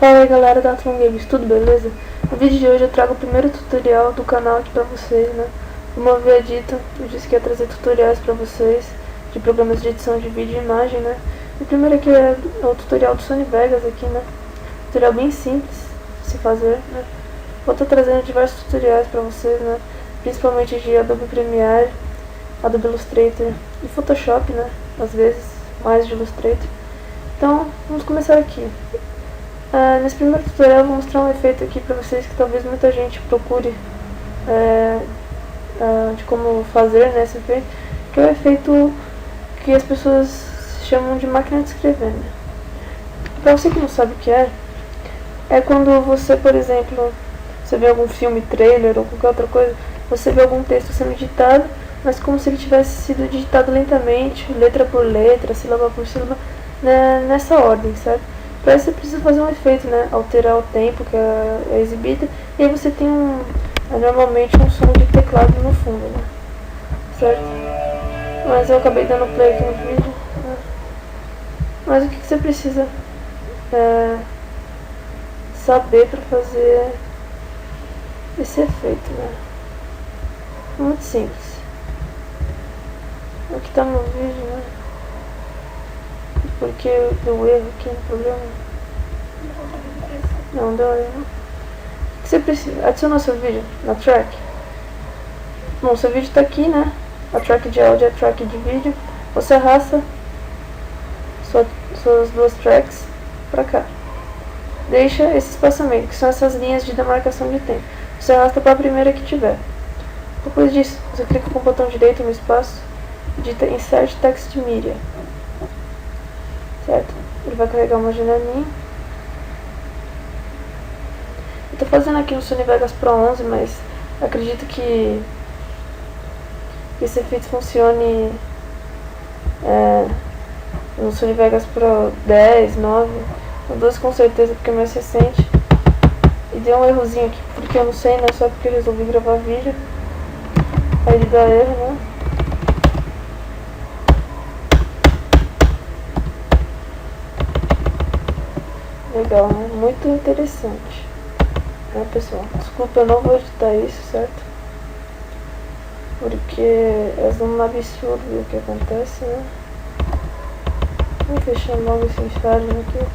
Fala aí galera da Atlon Games, tudo beleza? No vídeo de hoje eu trago o primeiro tutorial do canal aqui pra vocês, né? Como eu havia dito, eu disse que ia trazer tutoriais pra vocês de programas de edição de vídeo e imagem, né? O primeiro aqui é o tutorial do Sony Vegas aqui, né? Tutorial bem simples de se fazer, né? Vou estar trazendo diversos tutoriais pra vocês, né? Principalmente de Adobe Premiere, Adobe Illustrator e Photoshop, né? Às vezes, mais de Illustrator. Então, vamos começar aqui. Nesse primeiro tutorial eu vou mostrar um efeito aqui pra vocês que talvez muita gente procure de como fazer, né, esse efeito, que é o efeito que as pessoas chamam de máquina de escrever, né? Pra você que não sabe o que é quando você, por exemplo, você vê algum filme, trailer ou qualquer outra coisa, você vê algum texto sendo digitado, mas como se ele tivesse sido digitado lentamente, letra por letra, sílaba por sílaba, né, nessa ordem, certo? Para isso você precisa fazer um efeito, né? Alterar o tempo que é exibido, e aí você tem normalmente um som de teclado no fundo, né? Certo? Mas eu acabei dando play aqui no vídeo, né? Mas o que você precisa saber para fazer esse efeito, né? Muito simples. Aqui tá no vídeo, né? Porque deu erro aqui no programa. Não, deu erro. O que você precisa? Adiciona seu vídeo na track. Bom, seu vídeo tá aqui, né? A track de áudio é a track de vídeo. Você arrasta suas duas tracks pra cá. Deixa esse espaçamento, que são essas linhas de demarcação de tempo. Você arrasta pra primeira que tiver. Depois disso, você clica com o botão direito no espaço, digita Insert Text Media. Certo? Ele vai carregar uma janelinha. Eu tô fazendo aqui no Sony Vegas Pro 11, mas acredito que esse efeito funcione no Sony Vegas Pro 10, 9, no 12 com certeza, porque é mais recente. E deu um errozinho aqui, porque eu não sei, né? Só porque eu resolvi gravar vídeo. Aí ele dá erro, né? Legal, né? Muito interessante, né, pessoal? Desculpa, eu não vou editar isso, certo? Porque é um absurdo o que acontece, né? Vou fechar logo esse inferno aqui.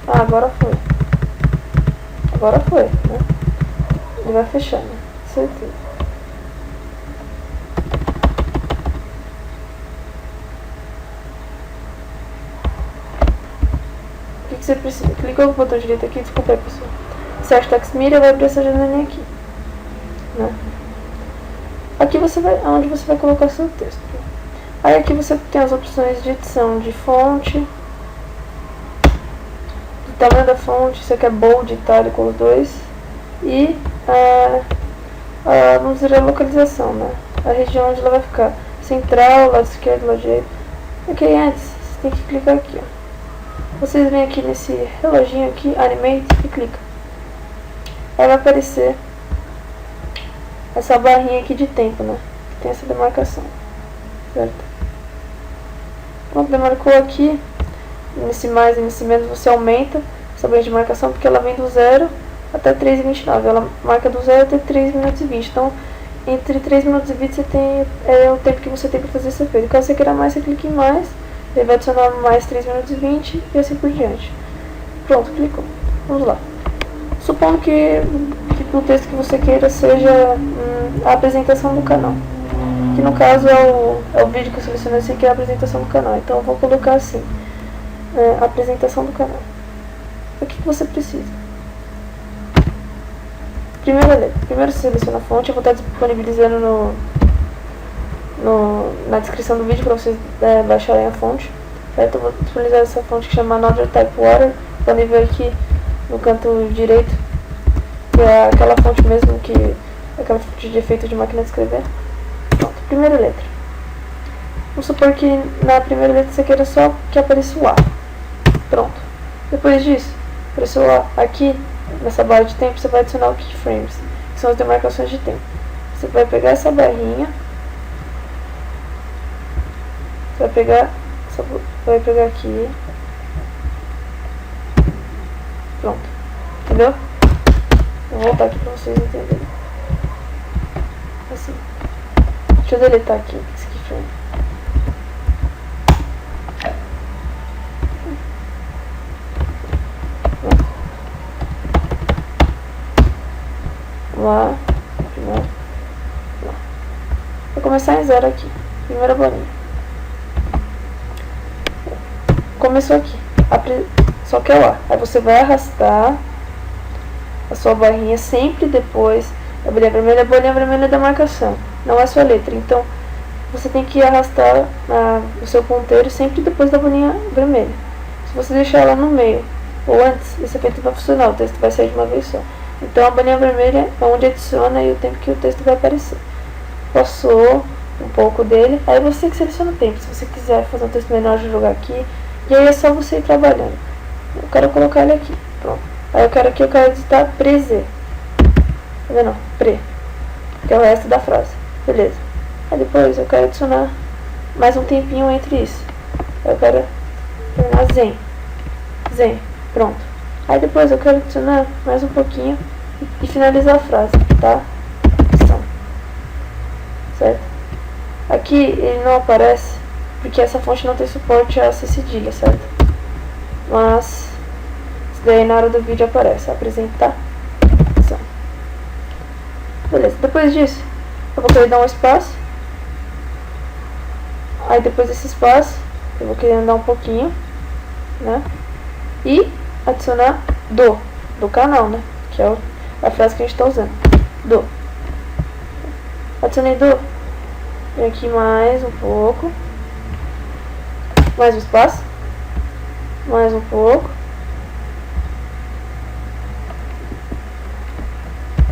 Agora foi. Agora foi, né? Ele vai fechar, né? Certeza. O que você precisa? Clicou no botão direito aqui, desculpa aí, pessoal. Insert Text Media, vai abrir essa janelinha aqui, né? Aqui você vai, onde você vai colocar seu texto. Aí aqui você tem as opções de edição de fonte, do tamanho da fonte, você quer bold, itálico, os dois, e vamos dizer a localização, né? A região onde ela vai ficar, central, lado esquerdo, lado direito. Ok, antes você tem que clicar aqui, ó. Vocês vêm aqui nesse reloginho aqui, Animate, e clica. Aí vai aparecer essa barrinha aqui de tempo, né? Que tem essa demarcação, certo? Pronto, demarcou aqui, nesse mais e nesse menos você aumenta essa barra de marcação, porque ela vem do 0 até 3:29. Ela marca do 0 até 3 minutos e 20. Então, entre 3 minutos e 20 você tem, o tempo que você tem para fazer esse efeito. Caso você queira mais, você clica em mais. Ele vai adicionar mais 3 minutos e 20 e assim por diante. Pronto, clicou. Vamos lá. Supondo que o texto que você queira seja a apresentação do canal. Que no caso é o vídeo que eu selecionei assim, que é a apresentação do canal. Então eu vou colocar assim, apresentação do canal. O que você precisa? Primeiro você seleciona a fonte, eu vou estar disponibilizando na descrição do vídeo para vocês baixarem a fonte, certo? Eu vou disponibilizar essa fonte que chama Another Type Water. Podem ver aqui no canto direito, que é aquela fonte mesmo, que é aquela fonte de efeito de máquina de escrever. Pronto, primeira letra. Vamos supor que na primeira letra você queira só que apareça o A. Pronto. Depois disso, apareceu o A aqui, nessa barra de tempo, você vai adicionar o keyframes, que são as demarcações de tempo. Você vai pegar essa barrinha, vai pegar aqui, Pronto. Entendeu? Vou voltar aqui pra vocês entenderem. Assim. Deixa eu deletar aqui esse keyframe. Pronto. Lá. Primeiro. Lá. Vou começar em 0 aqui. Primeira bolinha. Começou aqui. Só que é lá. Aí você vai arrastar a sua barrinha sempre depois da bolinha vermelha. A bolinha vermelha é da marcação, não é sua letra. Então você tem que arrastar o seu ponteiro sempre depois da bolinha vermelha. Se você deixar ela no meio ou antes, esse efeito vai funcionar. O texto vai sair de uma vez só. Então a bolinha vermelha é onde adiciona e o tempo que o texto vai aparecer. Passou um pouco dele. Aí você que seleciona o tempo. Se você quiser fazer um texto menor, jogar aqui. E aí é só você ir trabalhando. Eu quero colocar ele aqui. Pronto. Aí eu quero editar preze. Tá vendo? Pre. Que é o resto da frase. Beleza. Aí depois eu quero adicionar mais um tempinho entre isso. Aí eu quero terminar zen. Zen. Pronto. Aí depois eu quero adicionar mais um pouquinho e finalizar a frase. Tá? Certo? Aqui ele não aparece porque essa fonte não tem suporte a C cedilha, certo? Mas isso daí na hora do vídeo aparece. Apresentação. Beleza, depois disso eu vou querer dar um espaço. Aí depois desse espaço eu vou querer andar um pouquinho, né? E adicionar do canal, né? Que é a frase que a gente está usando. Adicionei vem aqui mais um pouco. Mais um espaço. Mais um pouco.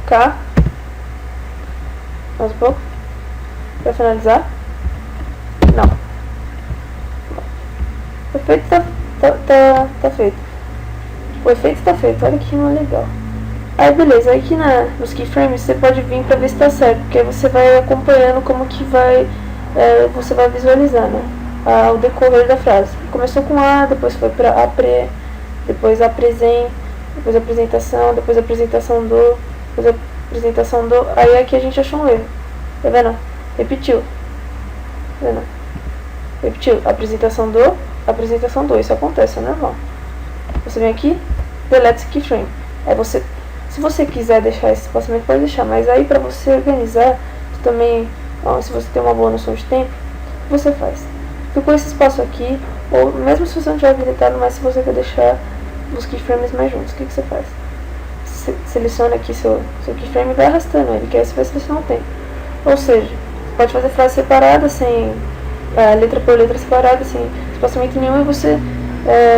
Cá. Mais um pouco. Pra finalizar. Não. O efeito tá feito. O efeito está feito. Olha que legal. Aí beleza, aí aqui nos keyframes você pode vir pra ver se tá certo. Porque aí você vai acompanhando como que você vai visualizar, né? O decorrer da frase. Começou com A, depois foi para apre, depois apresent, depois apresentação, depois apresentação do, depois apresentação do. Aí aqui a gente achou um erro. Tá vendo? Repetiu. Tá vendo? Repetiu. Apresentação do. Isso acontece, é normal. Você vem aqui, delete esse keyframe. Aí você, se você quiser deixar esse espaçamento, pode deixar. Mas aí pra você organizar, também, se você tem uma boa noção de tempo, o que você faz? Ficou esse espaço aqui, ou mesmo se você não tiver habilitado, mas se você quer deixar os keyframes mais juntos, o que você faz? Seleciona aqui seu keyframe e vai arrastando ele, que aí você vai selecionar o tempo. Ou seja, você pode fazer frase separada, sem letra por letra separada, sem espaçamento nenhum, e você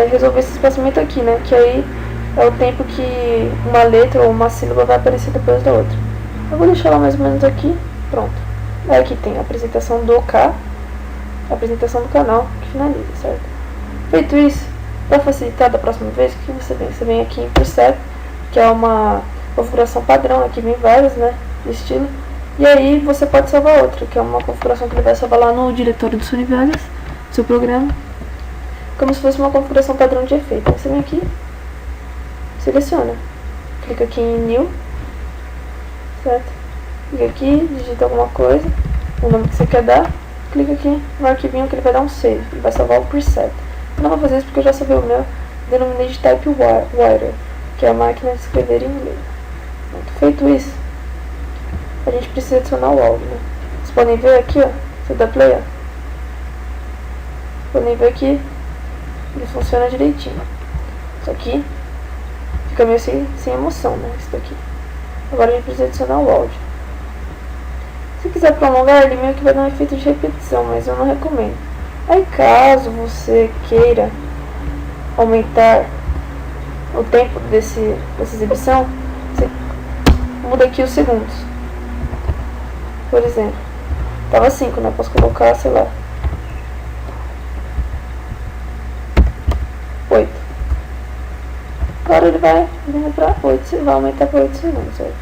resolver esse espaçamento aqui, né? Que aí é o tempo que uma letra ou uma sílaba vai aparecer depois da outra. Eu vou deixar ela mais ou menos aqui, pronto. Aí aqui tem a apresentação do K, a apresentação do canal, que finaliza, certo? Feito isso, para facilitar da próxima vez, o que você vem? Você vem aqui em Preset, que é uma configuração padrão, aqui vem várias, né, de estilo. E aí você pode salvar outra, que é uma configuração que ele vai salvar lá no diretório do Sony Vegas, seu programa, como se fosse uma configuração padrão de efeito. Aí você vem aqui, seleciona, clica aqui em New, certo? Clica aqui, digita alguma coisa, o nome que você quer dar, clica aqui no arquivinho que ele vai dar um save, ele vai salvar o preset. Eu não vou fazer isso porque eu já salvei o meu, denominei de TypeWriter, que é a máquina de escrever em inglês. Pronto, feito isso, a gente precisa adicionar o áudio, né? Vocês podem ver aqui, ó, você dá play, ó. Vocês podem ver que ele funciona direitinho. Isso aqui fica meio sem emoção, né? Isso daqui. Agora a gente precisa adicionar o áudio. Se quiser prolongar, ele meio que vai dar um efeito de repetição, mas eu não recomendo. Aí caso você queira aumentar o tempo dessa exibição, você muda aqui os segundos. Por exemplo, tava 5, né? Posso colocar, sei lá, 8. Agora ele vai vindo pra 8, vai aumentar para 8 segundos, certo?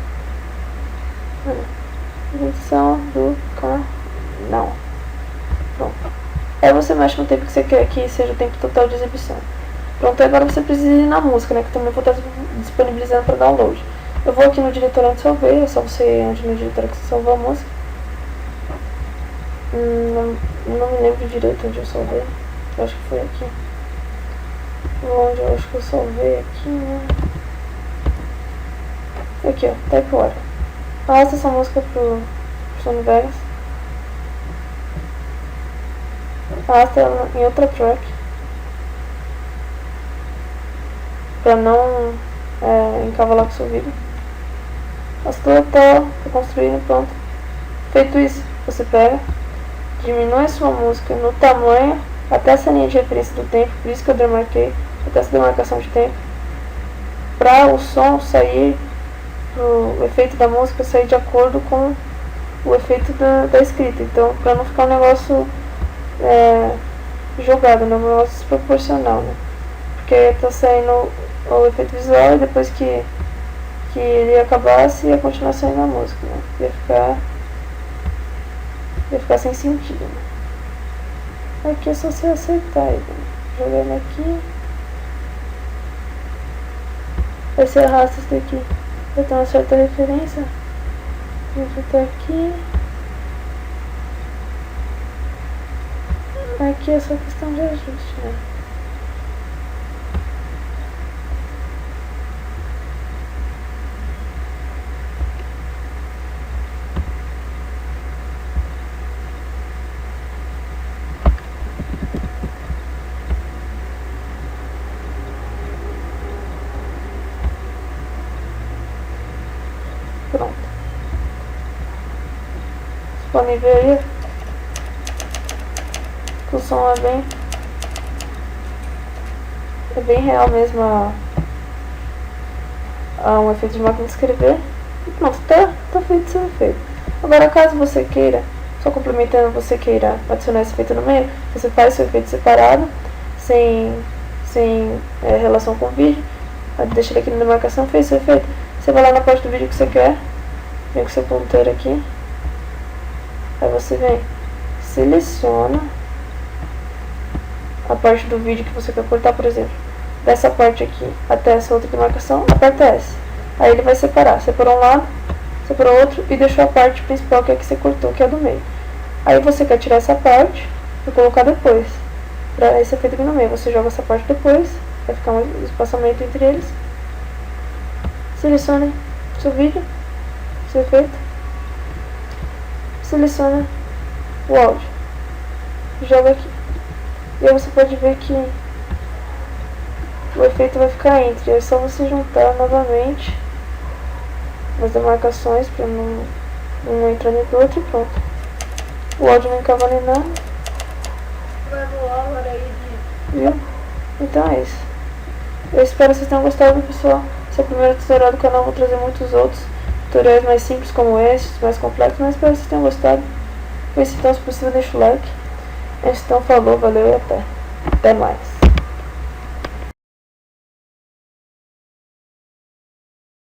Edição do canal. Pronto. Aí você mexe no tempo que você quer que seja o tempo total de exibição. Pronto, agora você precisa ir na música, né? Que também vou estar disponibilizando para download. Eu vou aqui no diretor onde salvei, é só você ir onde no diretor que você salvou a música. Não me lembro direito onde eu salvei. Eu acho que foi aqui. Onde eu acho que eu salvei aqui, né? Aqui, ó, Type Water. Arrasta essa música pro Sony Vegas. Arrasta ela em outra track. Pra não encavalar com o seu vídeo. Arrastou até construir, pronto. Feito isso, você pega, diminui a sua música no tamanho, até essa linha de referência do tempo, por isso que eu demarquei, até essa demarcação de tempo, para o som sair, o efeito da música sair de acordo com o efeito da escrita. Então, para não ficar um negócio jogado, né, um negócio desproporcional, né? Porque tá saindo o efeito visual e depois que ele acabasse ia continuar saindo a música, né? Ia ficar sem sentido, né? Aqui é só você acertar aí, né? Jogando aqui. Aí você arrasta isso daqui. Vai ter uma certa referência. Vou botar aqui. Aqui é só questão de ajuste, né? Pronto. Vocês podem ver aí que o som é bem real mesmo, um efeito de máquina de escrever. E pronto, tá feito seu efeito. Agora, caso você queira, só complementando, você queira adicionar esse efeito no meio, você faz seu efeito separado, sem relação com o vídeo, deixa ele aqui na demarcação, fez seu efeito. Você vai lá na parte do vídeo que você quer, vem com seu ponteiro aqui, aí você vem, seleciona a parte do vídeo que você quer cortar, por exemplo, dessa parte aqui até essa outra demarcação, aperta S. Aí ele vai separar, separou um lado, separou outro e deixou a parte principal que é a que você cortou, que é a do meio. Aí você quer tirar essa parte e colocar depois, para esse efeito aqui no meio. Você joga essa parte depois, vai ficar um espaçamento entre eles. Selecione seu vídeo, seu efeito, selecione o áudio, joga aqui, e aí você pode ver que o efeito vai ficar entre, é só você juntar novamente as demarcações para não entrar no outro e pronto. O áudio não encavale nada. Vai voar agora aí de... Viu? Então é isso. Eu espero que vocês tenham gostado, pessoal. Esse é o primeiro tutorial do canal, vou trazer muitos outros tutoriais mais simples como esses, mais complexos, mas espero que vocês tenham gostado. Foi isso então, se possível deixa o like. Então falou, valeu e até mais.